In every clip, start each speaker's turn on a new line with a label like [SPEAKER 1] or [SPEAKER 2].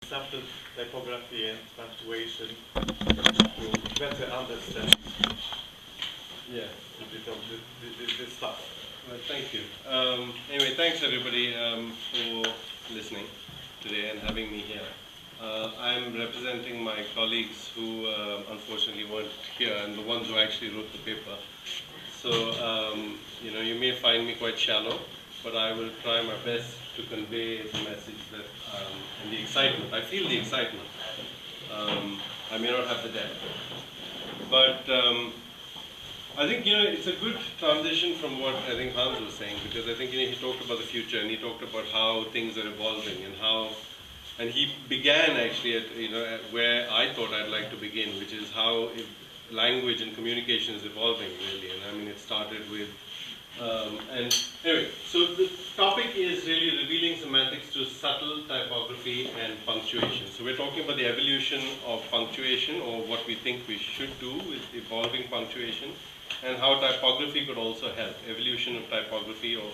[SPEAKER 1] subtle typography and punctuation to better understand a bit of this stuff.
[SPEAKER 2] Well, thank you. Anyway, thanks everybody for listening today and having me here. I'm representing my colleagues who unfortunately weren't here and the ones who actually wrote the paper. So, you may find me quite shallow, but I will try my best to convey the message that, and the excitement. I feel the excitement. I may not have the depth. But I think, it's a good transition from what I think Hans was saying, because I think, he talked about the future and he talked about how things are evolving and he began actually at, where I thought I'd like to begin, which is how language and communication is evolving really. And I mean, it started with, and anyway, so the topic is really revealing semantics to subtle typography and punctuation. So we're talking about the evolution of punctuation, or what we think we should do with evolving punctuation, and how typography could also help. Evolution of typography, or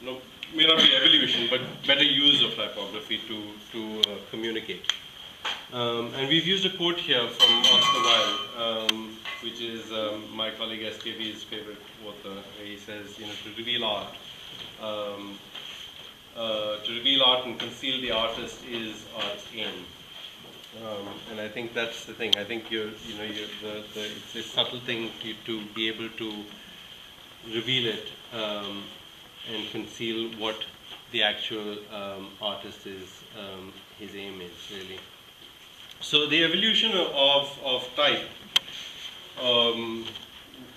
[SPEAKER 2] no, may not be evolution, but better use of typography to communicate. And we've used a quote here from Oscar Wilde, which is my colleague SKV's favorite author. He says, to reveal art and conceal the artist is art's aim. And I think that's the thing. I think it's a subtle thing to be able to reveal it and conceal what the actual artist is, his aim is really. So the evolution of type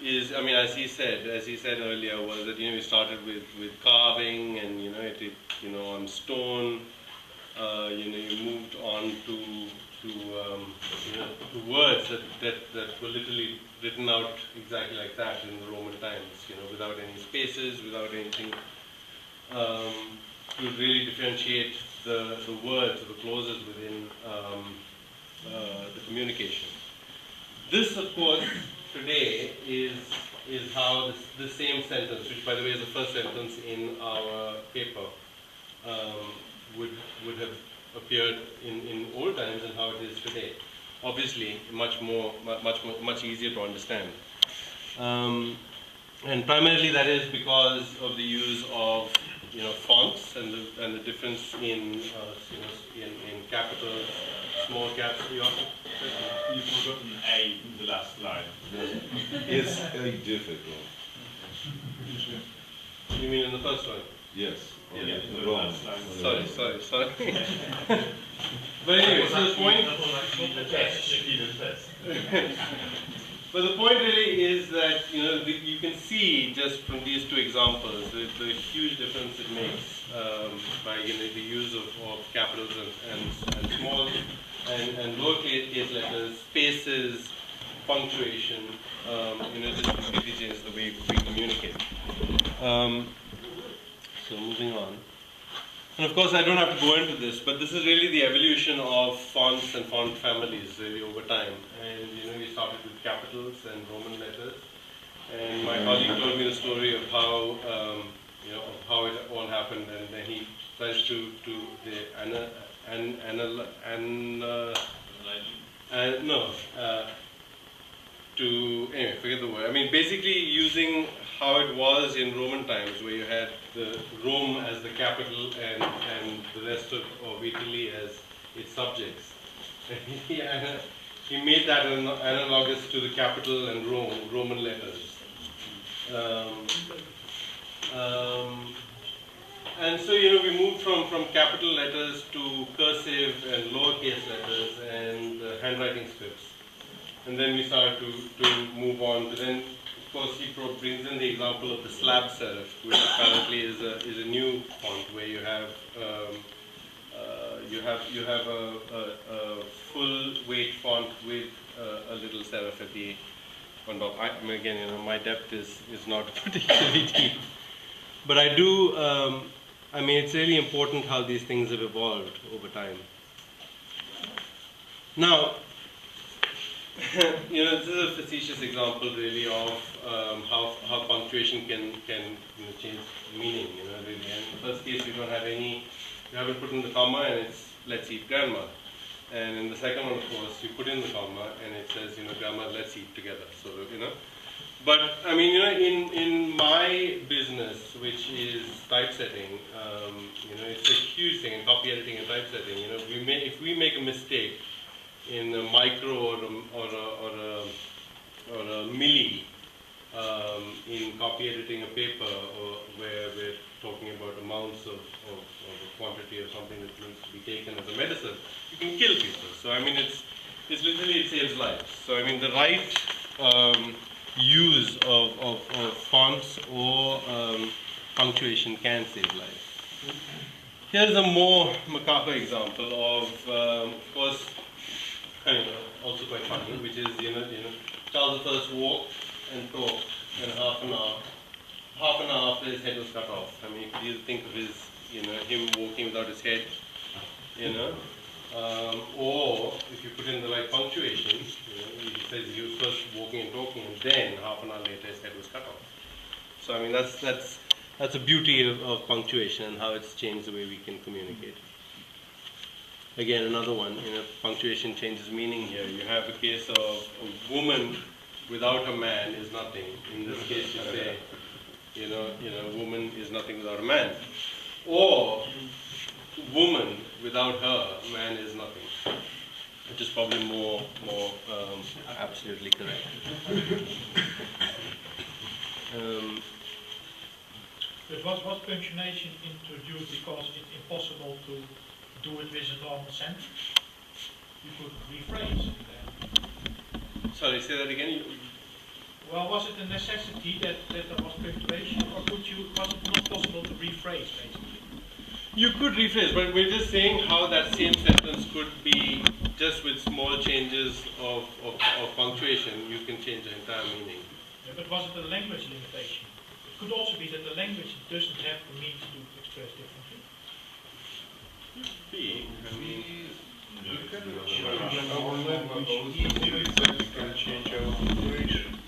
[SPEAKER 2] is, I mean, as he said earlier, was that we started with carving and on stone. You moved on to words that were literally written out exactly like that in the Roman times, without any spaces, without anything to really differentiate the words, the clauses within the communication. This, of course, today is how the same sentence, which by the way is the first sentence in our paper, would have appeared in old times and how it is today. Obviously, much easier to understand. And primarily that is because of the use of fonts and the difference in capitals, small caps.
[SPEAKER 1] You've forgotten A in the last line.
[SPEAKER 3] It's very difficult.
[SPEAKER 2] You mean in the first one?
[SPEAKER 3] Yes.
[SPEAKER 1] Yeah,
[SPEAKER 3] the wrong.
[SPEAKER 2] Sorry. But anyway, so the point. But the point really is that you can see just from these two examples the huge difference it makes by the use of capitals and small and lowercase letters, spaces, punctuation. Just completely changes the way we communicate. So moving on. And of course, I don't have to go into this, but this is really the evolution of fonts and font families really over time. And we started with capitals and Roman letters. And my colleague told me the story of how how it all happened, and then he tries to forget the word. I mean, basically using how it was in Roman times, where you had the Rome as the capital and the rest of Italy as its subjects. He made that analogous to the capital and Roman letters. And so we moved from capital letters to cursive and lowercase letters and handwriting scripts. And then we started to move on to then. Of course, he brings in the example of the slab serif, which apparently is a new font where you have a full weight font with a little serif at the on top. I mean, again, my depth is not particularly deep, but I do. I mean, it's really important how these things have evolved over time. Now. This is a facetious example, really, of how punctuation can change meaning. Really. And in the first case, we don't have any. We haven't put in the comma, and it's let's eat grandma. And in the second one, of course, you put in the comma and it says, grandma, let's eat together. So, But, I mean, in my business, which is typesetting, it's a huge thing in copy editing and typesetting. If we make a mistake in a micro or a milli in copy editing a paper, or where we're talking about amounts of a quantity or something that needs to be taken as a medicine, you can kill people. So I mean, it's literally, it saves lives. So I mean, the right use of fonts or punctuation can save lives. Here's a more macabre example of course, also quite funny, which is Charles I walked and talked in half an hour. Half an hour after his head was cut off. I mean, you could either think of his, him walking without his head, or if you put in the right punctuation, he says he was first walking and talking, and then half an hour later his head was cut off. So I mean, that's a beauty of punctuation and how it's changed the way we can communicate. Again, another one, punctuation changes meaning here. You have a case of a woman without a man is nothing. In this case, you say, woman is nothing without a man. Or, woman without her, man is nothing. Which is probably more absolutely correct.
[SPEAKER 4] But was punctuation introduced because it's impossible to do it with a normal sentence? You could rephrase it.
[SPEAKER 2] Sorry, say that again?
[SPEAKER 4] Well, was it a necessity that there was punctuation, or was it not possible to rephrase, basically?
[SPEAKER 2] You could rephrase, but we're just saying how that same sentence could be, just with small changes of punctuation, you can change the entire meaning.
[SPEAKER 4] Yeah, but was it a language limitation? It could also be that the language doesn't have the means to express differently.
[SPEAKER 2] I mean,
[SPEAKER 3] You can our language easily that we can change our punctuation.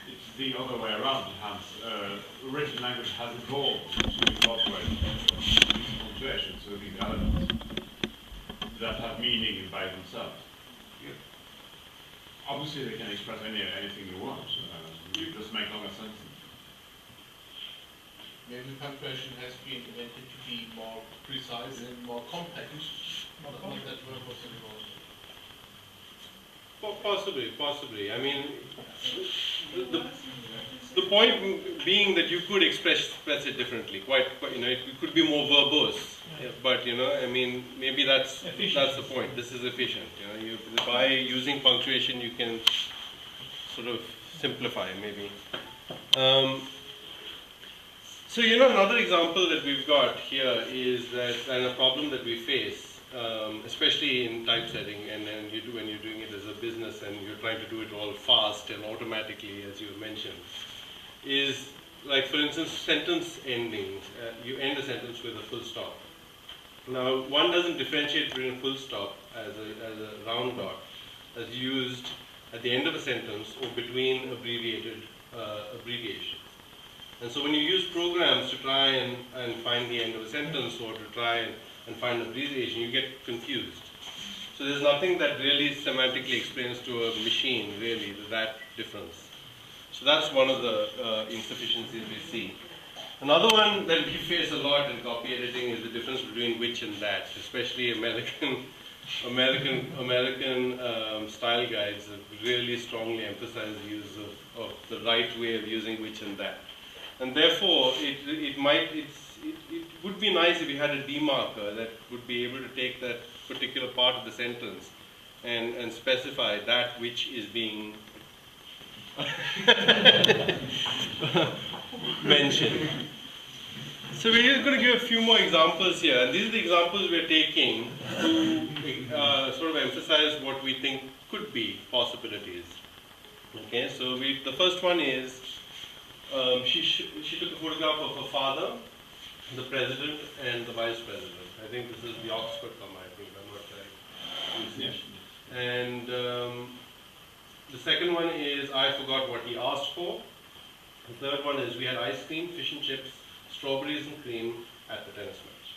[SPEAKER 1] It's the other way around, Hans. Written language has evolved to incorporate punctuation, so these elements that have meaning by themselves.
[SPEAKER 3] Yeah.
[SPEAKER 1] Obviously, they can express anything you want. You just make longer sentences.
[SPEAKER 5] Maybe punctuation has been invented to be more precise and more compact. Not that word was involved.
[SPEAKER 2] Possibly. I mean, the point being that you could express it differently. Quite, it could be more verbose. Yeah. But I mean, maybe that's the point. This is efficient. By using punctuation, you can sort of simplify maybe. So another example that we've got here is that, and a problem that we face, especially in typesetting, and then when you're doing it as a business and you're trying to do it all fast and automatically, as you mentioned, is like, for instance, sentence endings. You end a sentence with a full stop. Now, one doesn't differentiate between a full stop as a round dot that's used at the end of a sentence or between abbreviated abbreviations. And so when you use programs to try and find the end of a sentence or to try and find an abbreviation, you get confused. So there's nothing that really semantically explains to a machine, really, that difference. So that's one of the insufficiencies we see. Another one that we face a lot in copy editing is the difference between which and that, especially American style guides have really strongly emphasized the use of the right way of using which and that. And therefore, it would be nice if you had a demarker that would be able to take that particular part of the sentence and specify that which is being mentioned. So we're just going to give a few more examples here. And these are the examples we're taking to sort of emphasize what we think could be possibilities. Okay, so the first one is, she took a photograph of her father, the president, and the vice president. I think this is the Oxford comma, I think, I'm not right.
[SPEAKER 1] Yes.
[SPEAKER 2] And the second one is, I forgot what he asked for. The third one is, we had ice cream, fish and chips, strawberries and cream at the tennis match.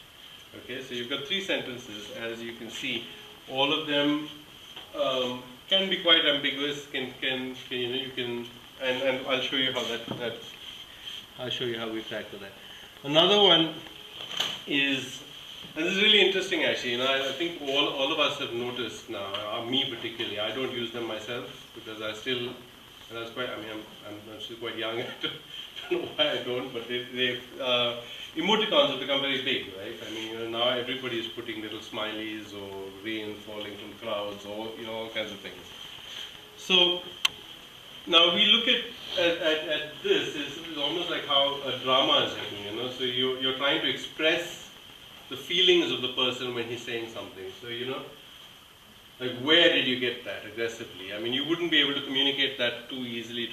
[SPEAKER 2] Okay, so you've got 3 sentences, as you can see. All of them can be quite ambiguous. And I'll show you how I'll show you how we tackle that. Another one is, and this is really interesting actually. I think all of us have noticed now. Me particularly, I don't use them myself because I'm still quite young. I don't know why I don't, but emoticons have become very big, right? I mean, now everybody is putting little smileys or rain falling from clouds or all kinds of things. So now we look at this. It's almost like how a drama is written. So you're trying to express the feelings of the person when he's saying something. So like where did you get that aggressively? I mean, you wouldn't be able to communicate that too easily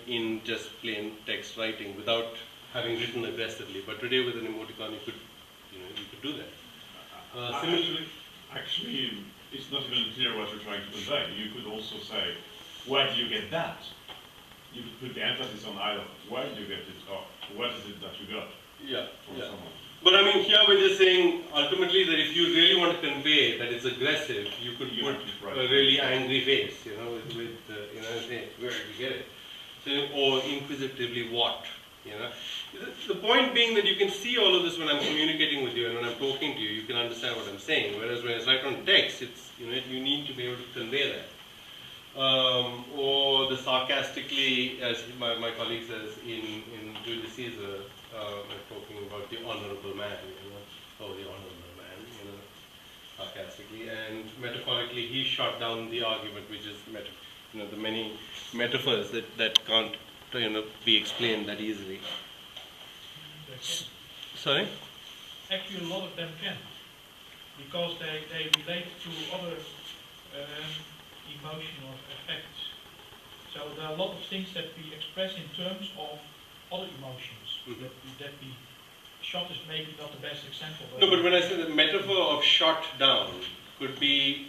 [SPEAKER 2] in just plain text writing without having written aggressively. But today with an emoticon, you could do that.
[SPEAKER 1] Actually, it's not even clear what you're trying to convey. You could also say, where do you get that? You could put the emphasis on either. Where did you get it, or what is it that you got from someone?
[SPEAKER 2] But I mean, here we're just saying ultimately that if you really want to convey that it's aggressive, you could put a really angry face, say, where did you get it? So, or inquisitively what? The point being that you can see all of this when I'm communicating with you and when I'm talking to you, you can understand what I'm saying. Whereas when it's right on text, it's you need to be able to convey that. Or the sarcastically, as my colleague says in Julius Caesar, talking about the honorable man, the honorable man, sarcastically, and metaphorically he shot down the argument, which is the many metaphors that can't be explained that easily. Sorry?
[SPEAKER 4] Actually, a lot of them can, because they relate to other emotional effects. So there are a lot of things that we express in terms of other emotions. That we shot is maybe not the best example.
[SPEAKER 2] No, but when I say the metaphor of shot down could be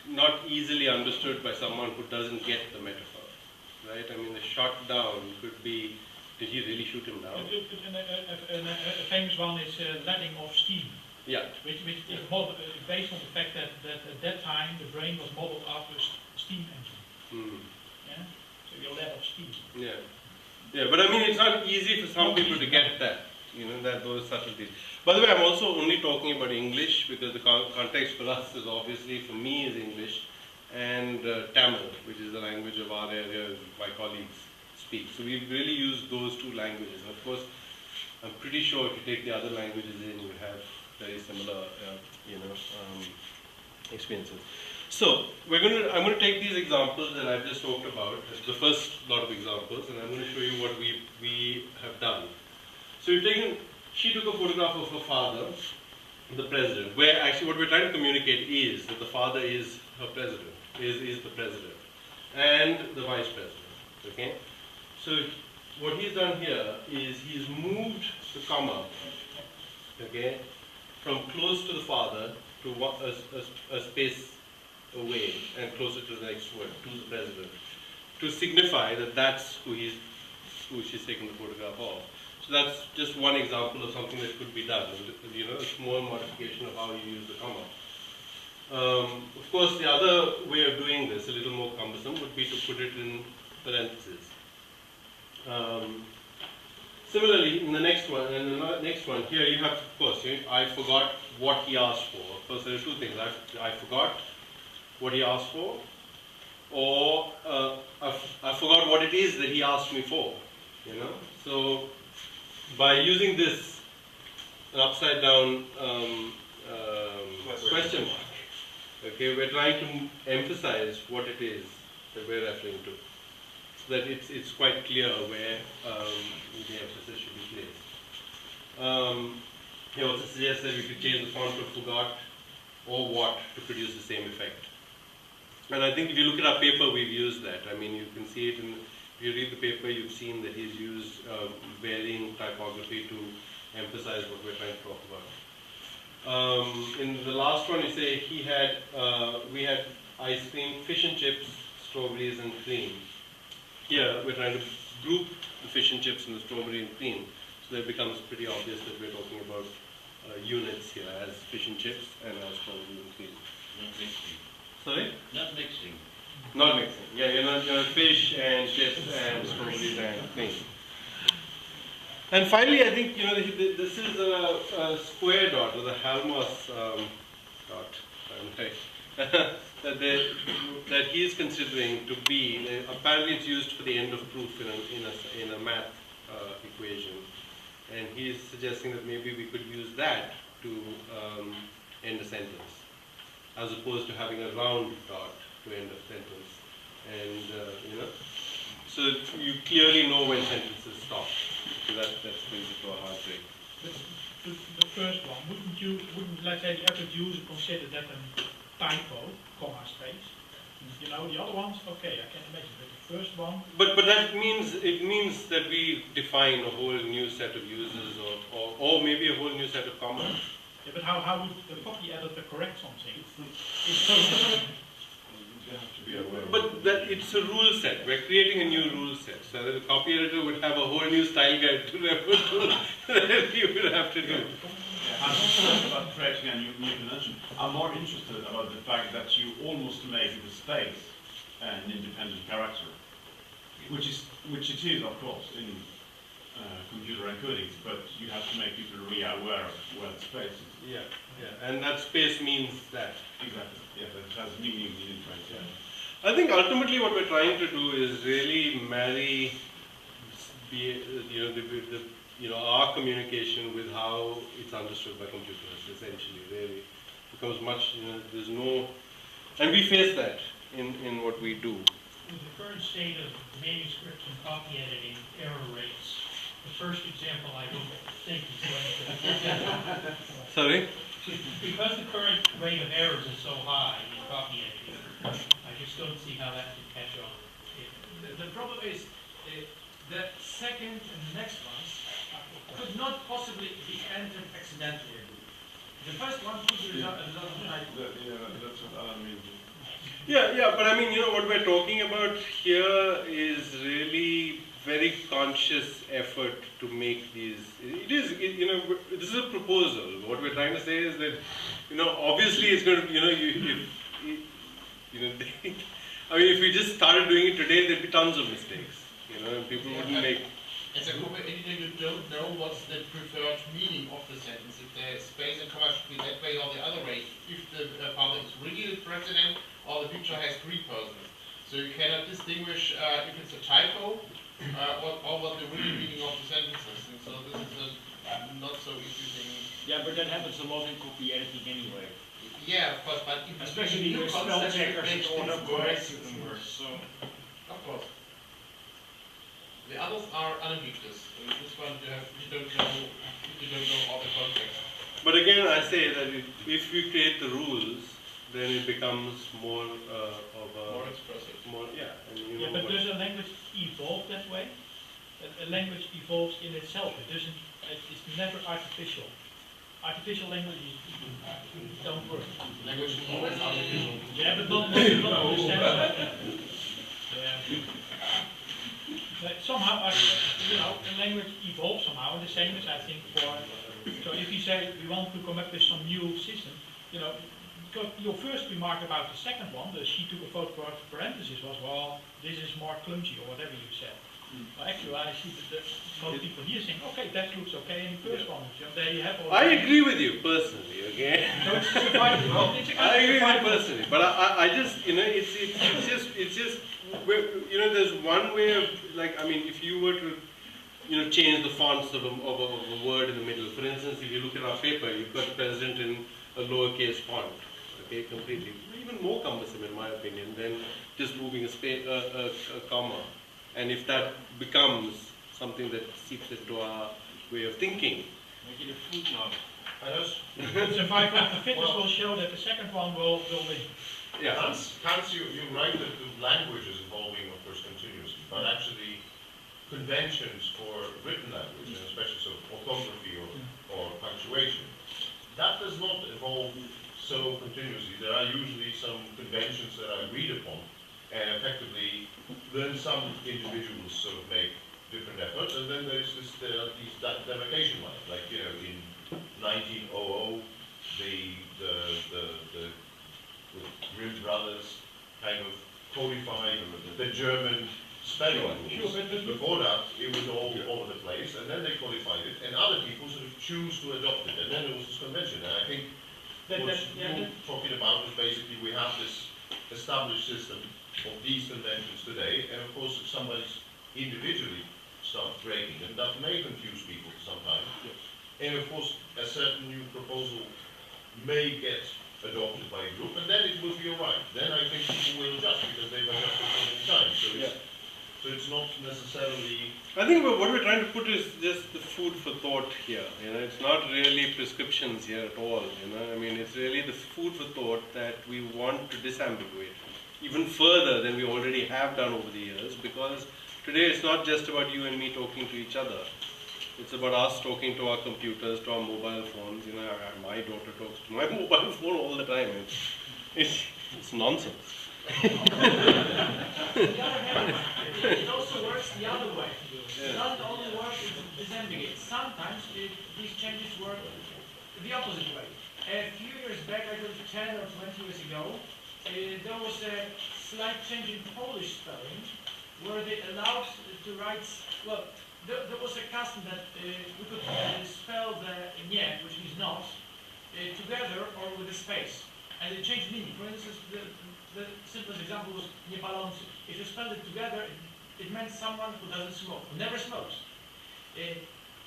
[SPEAKER 2] not easily understood by someone who doesn't get the metaphor, right? I mean, the shot down could be, did he really shoot him down?
[SPEAKER 4] A famous one is letting off steam.
[SPEAKER 2] Yeah.
[SPEAKER 4] Which is based on the fact that at that time the brain was modeled after a steam engine. Yeah? So you let off steam.
[SPEAKER 2] Yeah. Yeah, but I mean, it's not easy for some people to get that, those subtleties. By the way, I'm also only talking about English because the context for us is obviously, for me, is English and Tamil, which is the language of our area, my colleagues speak. So we really use those 2 languages. And of course, I'm pretty sure if you take the other languages in, you have very similar, experiences. So I'm going to take these examples that I've just talked about, the first lot of examples, and I'm going to show you what we have done. So she took a photograph of her father, the president, where actually what we're trying to communicate is that the father is her president, is the president, and the vice president. Okay. So what he's done here is he's moved the comma, okay, from close to the father to a space away and closer to the next word, to the president, to signify that that's who she's taking the photograph of. So that's just one example of something that could be done, a small modification of how you use the comma. Of course, the other way of doing this, a little more cumbersome, would be to put it in parentheses. Similarly, in the next one, here you have, of course, I forgot what he asked for. Of course, there are 2 things. I forgot what he asked for, or I forgot what it is that he asked me for, So by using this an upside down question mark, okay, we're trying to emphasize what it is that we're referring to, so that it's quite clear where the emphasis should be placed. He also suggests that we could change the font of forgot or what to produce the same effect. And I think if you look at our paper, we've used that. I mean, you can see it if you read the paper, you've seen that he's used varying typography to emphasize what we're trying to talk about. In the last one, you say we had ice cream, fish and chips, strawberries and cream. Here, we're trying to group the fish and chips and the strawberry and cream, so that it becomes pretty obvious that we're talking about units here as fish and chips and as probably cream.
[SPEAKER 6] Not mixing.
[SPEAKER 2] Sorry?
[SPEAKER 6] Not mixing.
[SPEAKER 2] Not mixing. Yeah, you're fish and chips and strawberries and cream. And finally, I think this is a square dot or the Halmos dot. that he is considering to be apparently it's used for the end of proof in a math equation, and he is suggesting that maybe we could use that to end a sentence, as opposed to having a round dot to end a sentence. And so you clearly know when sentences stop. So that brings it to a hard break.
[SPEAKER 4] The first one, wouldn't let's say the average user consider that a typo, comma, space? The other ones, okay, I can imagine, but the first one...
[SPEAKER 2] But that means, it means that we define a whole new set of users or maybe a whole new set of commas.
[SPEAKER 4] Yeah, but how would the copy editor correct something?
[SPEAKER 1] You have to be aware.
[SPEAKER 2] But it's a rule set. We're creating a new rule set. So that the copy editor would have a whole new style guide to refer to that you would have to do.
[SPEAKER 1] Yeah, I'm not about creating a new convention. I'm more interested about the fact that you almost make the space an independent character, which it is, of course, in computer encodings, but you have to make people really aware of where the space is.
[SPEAKER 2] Yeah, and that space means that.
[SPEAKER 1] Exactly. Yeah, that it has meaning in it, right? Yeah.
[SPEAKER 2] I think ultimately what we're trying to do is really marry our communication with how it's understood by computers. Essentially, really becomes much. There's no, and we face that in what we do.
[SPEAKER 7] With the current state of manuscripts and copy editing error rates, the first example I don't think is going to.
[SPEAKER 2] Sorry.
[SPEAKER 7] Because the current rate of errors is so high in copy editing, I just don't see how that can catch on.
[SPEAKER 8] The problem is the second and the next ones could not possibly be entered accidentally. The first one could be a result of typo.
[SPEAKER 1] That's what Alan means.
[SPEAKER 2] Yeah, but I mean, what we're talking about here is really very conscious effort to make these. This is a proposal. What we're trying to say is that, obviously it's going to, I mean, if we just started doing it today, there'd be tons of mistakes, and people wouldn't make.
[SPEAKER 5] As a copy editor, you don't know what's the preferred meaning of the sentence. If the space and comma should be that way or the other way. If the father is really the president or the picture has three persons. So you cannot distinguish if it's a typo or what the real meaning of the sentences. And so this is a not so easy thing.
[SPEAKER 8] Yeah, but that happens a lot in copy editing anyway.
[SPEAKER 5] Yeah, of course, but if
[SPEAKER 8] Especially
[SPEAKER 5] new
[SPEAKER 8] with spell
[SPEAKER 5] concepts, it
[SPEAKER 8] checkers
[SPEAKER 5] makes
[SPEAKER 8] and
[SPEAKER 5] things
[SPEAKER 8] autocorrects
[SPEAKER 5] worse.
[SPEAKER 8] and worse. So.
[SPEAKER 5] Of course. The others are unambiguous. This one you don't know all the context.
[SPEAKER 2] But again, I say that if we create the rules, then it becomes more of a
[SPEAKER 5] More expressive.
[SPEAKER 4] Yeah, but does a language evolve that way? A language evolves in itself. It's never artificial. Artificial languages don't work.
[SPEAKER 5] Language is always artificial.
[SPEAKER 4] Yeah, but not in the sense of, but somehow, the language evolves somehow, and the same as I think so if you say we want to come up with some new system, because your first remark about the second one, she took a photograph of parentheses, was, well, this is more clumsy, or whatever you said. Well, actually, I see that most people here saying, okay, that looks okay in the first one. There you have all.
[SPEAKER 2] I agree with you personally, okay?
[SPEAKER 4] I
[SPEAKER 2] agree with you personally, but I just, it's just, there's one way of, if you were to, change the fonts of a word in the middle. For instance, if you look at our paper, you've got the president in a lowercase font, okay, completely. Even more cumbersome, in my opinion, than just moving a comma. And if that becomes something that seeps into our way of thinking.
[SPEAKER 8] Make it a footnote.
[SPEAKER 4] Survival of fitness will show that the second one will win.
[SPEAKER 2] Yeah.
[SPEAKER 9] Hans, you write that the language is evolving, of course, continuously, but actually conventions for written language, and especially sort of orthography or punctuation, that does not evolve so continuously. There are usually some conventions that are agreed upon, and effectively, then some individuals sort of make different efforts, and then there are these demarcation lines, like in 1900, the Grimm brothers kind of codified the German spelling rules. Before that, it was all over the place, and then they codified it, and other people sort of choose to adopt it, and then there was this convention. And I think what you're talking about is basically we have this established system of these conventions today, and of course if somebody individually starts breaking them, that may confuse people sometimes. And of course a certain new proposal may get adopted by a group, and then it will be alright. Then I think people will adjust because they've adjusted so many times. So it's not necessarily...
[SPEAKER 2] I think what we're trying to put is just the food for thought here. You know, it's not really prescriptions here at all. You know, I mean, it's really the food for thought that we want to disambiguate even further than we already have done over the years. Because today it's not just about you and me talking to each other. It's about us talking to our computers, to our mobile phones. You know, my daughter talks to my mobile phone all the time. It's nonsense.
[SPEAKER 8] On the other hand, it also works the other way. It doesn't only work to disambiguate. Sometimes these changes work the opposite way. A few years back, I believe 10 or 20 years ago, there was a slight change in Polish spelling where they allowed to write, well, there was a custom that we could spell the nie, which means not, together or with a space. And it changed meaning. For instance, the simplest example was niepalący. If you spelled it together, it meant someone who doesn't smoke, who never smokes.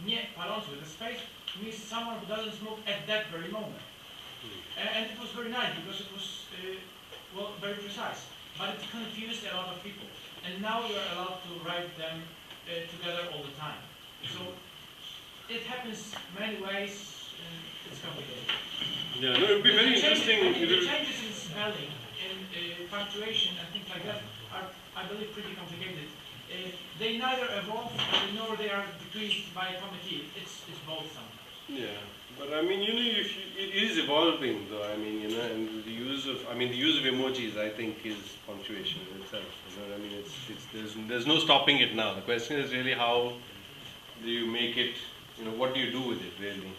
[SPEAKER 8] Niepalący with a space means someone who doesn't smoke at that very moment. And it was very nice because it was, well, very precise. But it confused a lot of people. And now you are allowed to write them together all the time. So it happens many ways, and it's complicated.
[SPEAKER 2] Yeah, no, it would be very interesting.
[SPEAKER 8] The changes in spelling, in punctuation, and things like that are, I believe, pretty complicated. They neither evolve nor they are decreased by a committee. It's both sometimes.
[SPEAKER 2] Yeah, but I mean, you know, it is evolving, though. I mean, you know, and the use of emojis, I think, is punctuation in itself. You know, I mean, there's no stopping it now. The question is really how do you make it? You know, what do you do with it, really?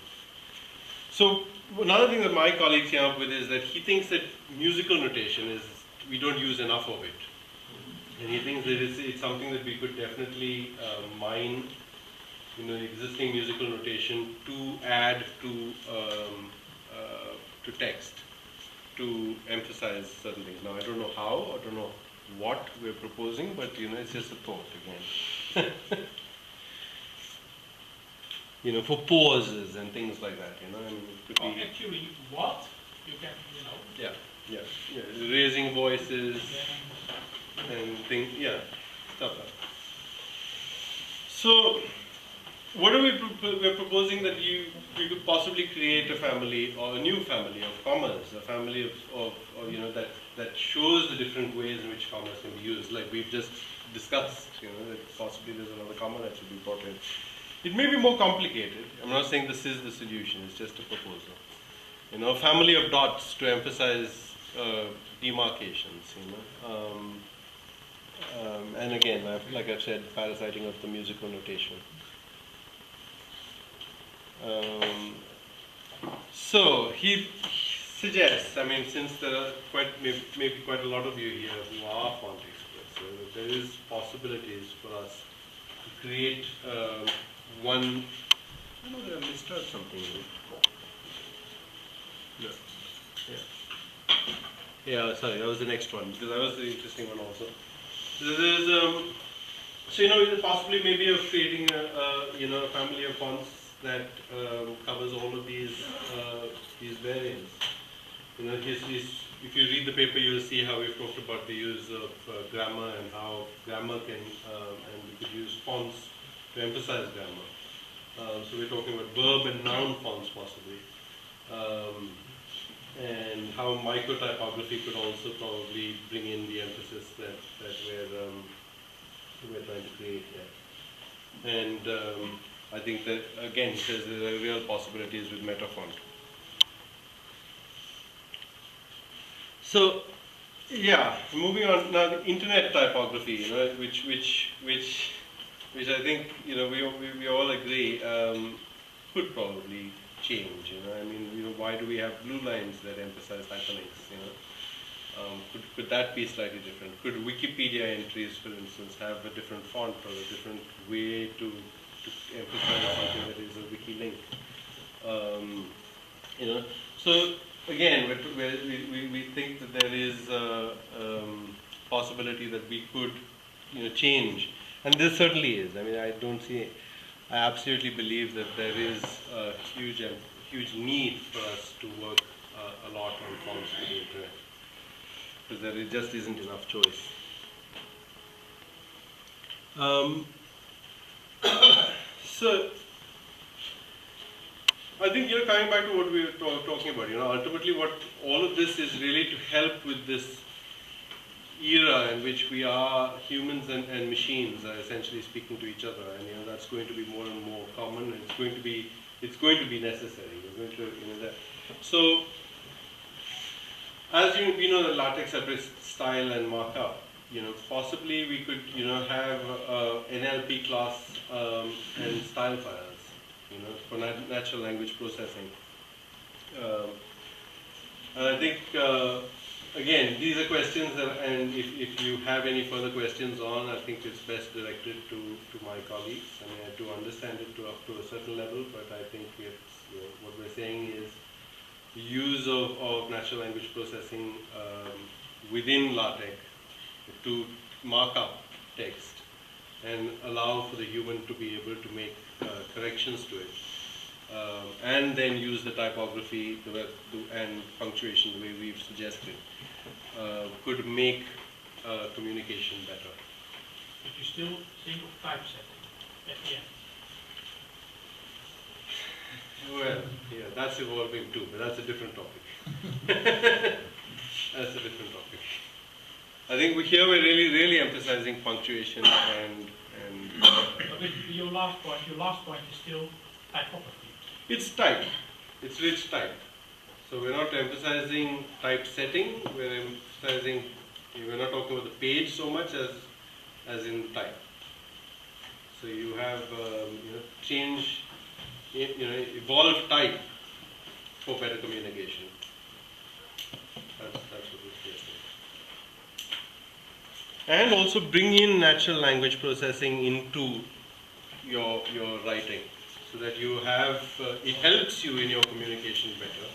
[SPEAKER 2] So another thing that my colleague came up with is that he thinks that musical notation is we don't use enough of it, and he thinks that it's something that we could definitely mine. You know, existing musical notation to add to text, to emphasize certain things. Now, I don't know how, I don't know what we're proposing, but you know, it's just a thought again. You know, for pauses and things like that. You know, I mean, it could be
[SPEAKER 4] actually, what you can, you know.
[SPEAKER 2] Yeah, raising voices and things. Yeah, stuff like that. So. What are we're proposing that we could possibly create a family or a new family of commas, a family of you know, that shows the different ways in which commas can be used, like we've just discussed. You know, that possibly there's another comma that should be brought in. It may be more complicated. I'm not saying this is the solution. It's just a proposal. You know, a family of dots to emphasize demarcations. You know, and again, like I've said, parasiting of the musical notation. So he suggests, I mean, since there are maybe quite a lot of you here who are font experts, so there is possibilities for us to create one. I don't know, I missed out something. No. Yeah, sorry, that was the next one because that was the interesting one also. So there's so you know, possibly maybe of creating a family of fonts that covers all of these variants. You know, if you read the paper, you'll see how we've talked about the use of grammar and how grammar can, and we could use fonts to emphasize grammar. So we're talking about verb and noun fonts possibly. And how microtypography could also probably bring in the emphasis that we're trying to create here. And I think that, again, there's real possibilities with metafont. So, yeah, moving on now, the internet typography, you know, which I think, you know, we all agree could probably change? I mean, why do we have blue lines that emphasize hyperlinks? Could that be slightly different? Could Wikipedia entries, for instance, have a different font or a different way to emphasize something that is a wiki link? So again, we think that there is a possibility that we could change, and this certainly is. I mean, I absolutely believe that there is a huge need for us to work a lot on fonts for the internet, because there just isn't enough choice. So I think, coming back to what we were talking about, ultimately what all of this is really to help with this era in which we are humans and machines are essentially speaking to each other, and that's going to be more and more common, and it's going to be necessary. We're going to, So, as we know that LaTeX separates style and markup. Possibly we could, have NLP class and style files. For natural language processing. And I think, again, these are questions and if you have any further questions on, I think it's best directed to my colleagues. I mean, I do understand it up to a certain level, but I think what we're saying is the use of natural language processing within LaTeX to mark up text and allow for the human to be able to make corrections to it, and then use the typography and punctuation the way we've suggested, could make communication better.
[SPEAKER 4] But you still think of typesetting at the end.
[SPEAKER 2] Well, yeah, that's evolving too, but that's a different topic. That's a different topic. I think here we're really emphasizing punctuation and
[SPEAKER 4] but your last point is still typography.
[SPEAKER 2] It's type. It's rich type. So we're not emphasizing typesetting. We're not talking about the page so much as in type. So you have change, evolve type for better communication. That's what we're saying. And also bring in natural language processing into your writing, so that you have it helps you in your communication better,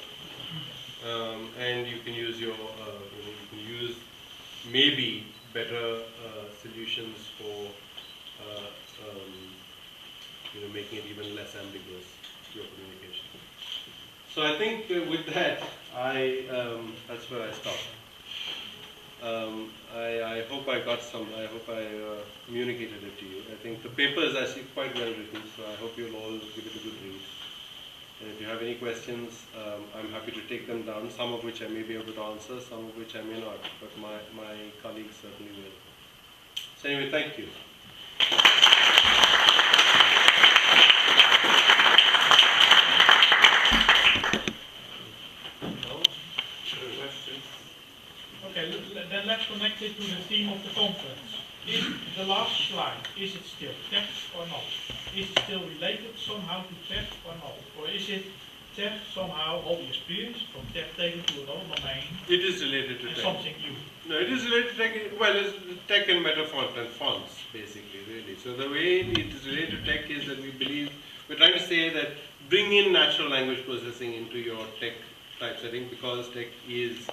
[SPEAKER 2] and you can use maybe better solutions for making it even less ambiguous, your communication. So I think with that, that's where I stop. I hope I got I hope I communicated it to you. I think the paper is actually quite well written, so I hope you'll all give it a good read. And if you have any questions, I'm happy to take them down, some of which I may be able to answer, some of which I may not, but my colleagues certainly will. So anyway, thank you.
[SPEAKER 4] Okay, then let's connect it to the theme of the conference. Is the last slide, is it still text or not? Is it still related somehow to text or not? Or is it text somehow, all the experience from text taken to another domain?
[SPEAKER 2] It is related to text.
[SPEAKER 4] Something new.
[SPEAKER 2] No, it is related to text. Well, it's tech and meta font and fonts, basically, really. So the way it is related to tech is that we're trying to say that bring in natural language processing into your tech typesetting, because tech is